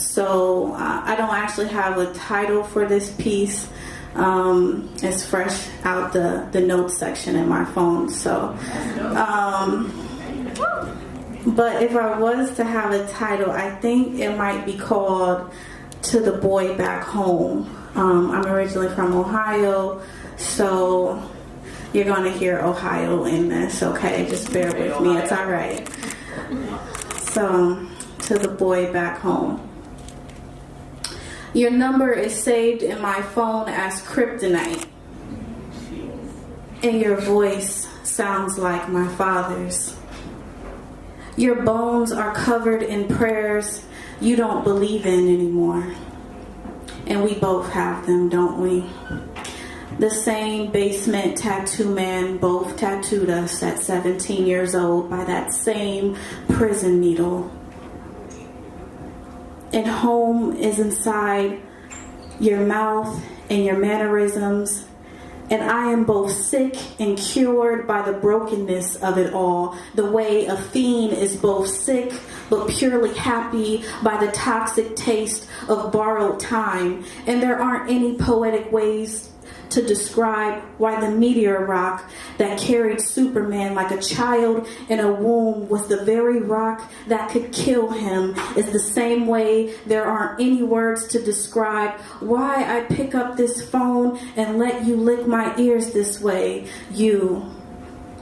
So I don't actually have a title for this piece. It's fresh out the notes section in my phone. So, but if I was to have a title, I think it might be called "To the Boy Back Home." I'm originally from Ohio, so you're going to hear Ohio in this, okay? Just bear with me, it's all right. So, to the boy back home. Your number is saved in my phone as kryptonite, and your voice sounds like my father's. Your bones are covered in prayers you don't believe in anymore. And we both have them, don't we? The same basement tattoo man both tattooed us at 17 years old by that same prison needle. And home is inside your mouth and your mannerisms. And I am both sick and cured by the brokenness of it all. The way a fiend is both sick but purely happy by the toxic taste of borrowed time. And there aren't any poetic ways to describe why the meteor rock that carried Superman like a child in a womb was the very rock that could kill him is the same way there aren't any words to describe why I pick up this phone and let you lick my ears this way. You,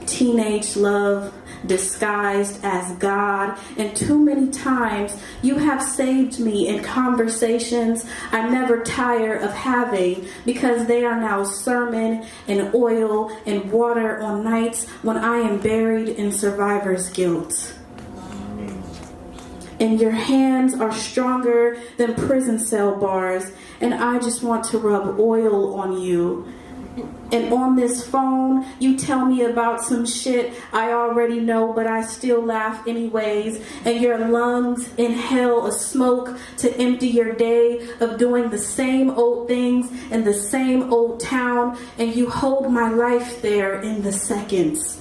teenage love disguised as God, and too many times you have saved me in conversations I never tire of having, because they are now sermon and oil and water on nights when I am buried in survivor's guilt. And your hands are stronger than prison cell bars, and I just want to rub oil on you. And on this phone, you tell me about some shit I already know, but I still laugh anyways. And your lungs inhale a smoke to empty your day of doing the same old things in the same old town. And you hold my life there in the seconds.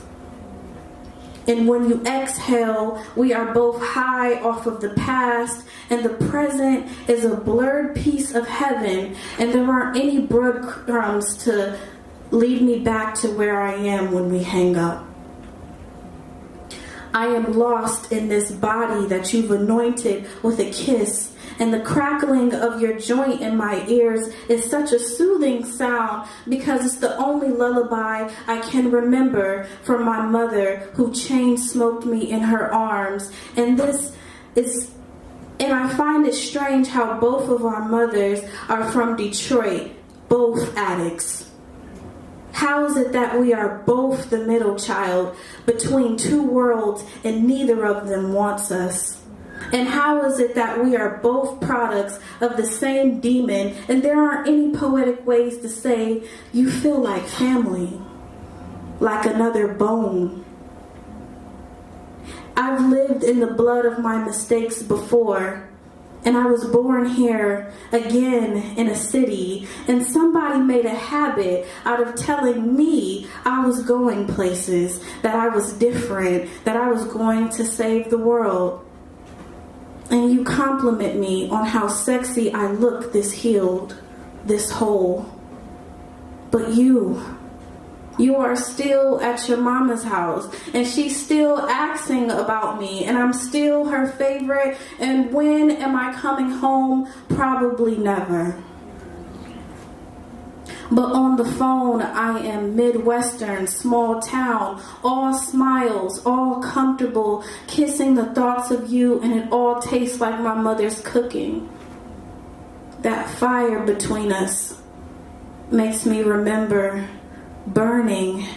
And when you exhale, we are both high off of the past, and the present is a blurred piece of heaven, and there aren't any breadcrumbs to lead me back to where I am when we hang up. I am lost in this body that you've anointed with a kiss, and the crackling of your joint in my ears is such a soothing sound because it's the only lullaby I can remember from my mother who chain smoked me in her arms. And I find it strange how both of our mothers are from Detroit, both addicts. How is it that we are both the middle child between two worlds and neither of them wants us? And how is it that we are both products of the same demon and there aren't any poetic ways to say you feel like family, like another bone? I've lived in the blood of my mistakes before. And I was born here again in a city, and somebody made a habit out of telling me I was going places, that I was different, that I was going to save the world. And you compliment me on how sexy I look this healed, this whole. But you are still at your mama's house, and she's still asking about me, and I'm still her favorite, and when am I coming home? Probably never. But on the phone, I am Midwestern, small town, all smiles, all comfortable, kissing the thoughts of you, and it all tastes like my mother's cooking. That fire between us makes me remember burning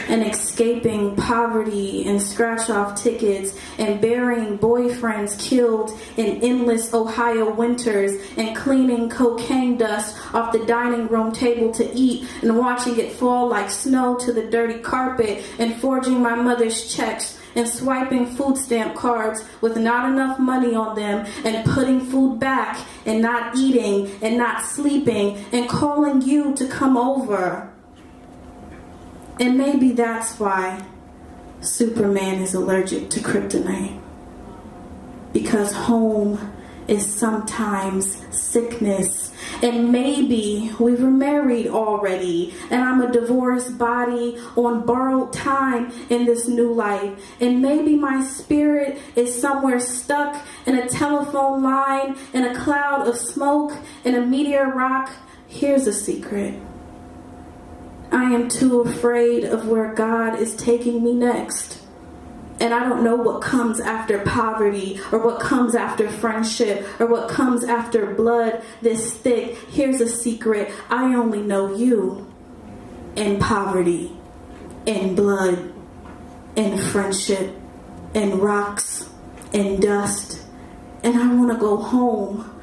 and escaping poverty and scratch-off tickets and burying boyfriends killed in endless Ohio winters and cleaning cocaine dust off the dining room table to eat and watching it fall like snow to the dirty carpet and forging my mother's checks and swiping food stamp cards with not enough money on them and putting food back and not eating and not sleeping and calling you to come over. And maybe that's why Superman is allergic to kryptonite. Because home is sometimes sickness. And maybe we were married already, and I'm a divorced body on borrowed time in this new life. And maybe my spirit is somewhere stuck in a telephone line, in a cloud of smoke, in a meteor rock. Here's a secret. I am too afraid of where God is taking me next. And I don't know what comes after poverty, or what comes after friendship, or what comes after blood this thick. Here's a secret. I only know you in poverty, in blood, in friendship, in rocks, in dust. And I want to go home,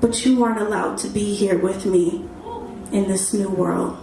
but you aren't allowed to be here with me in this new world.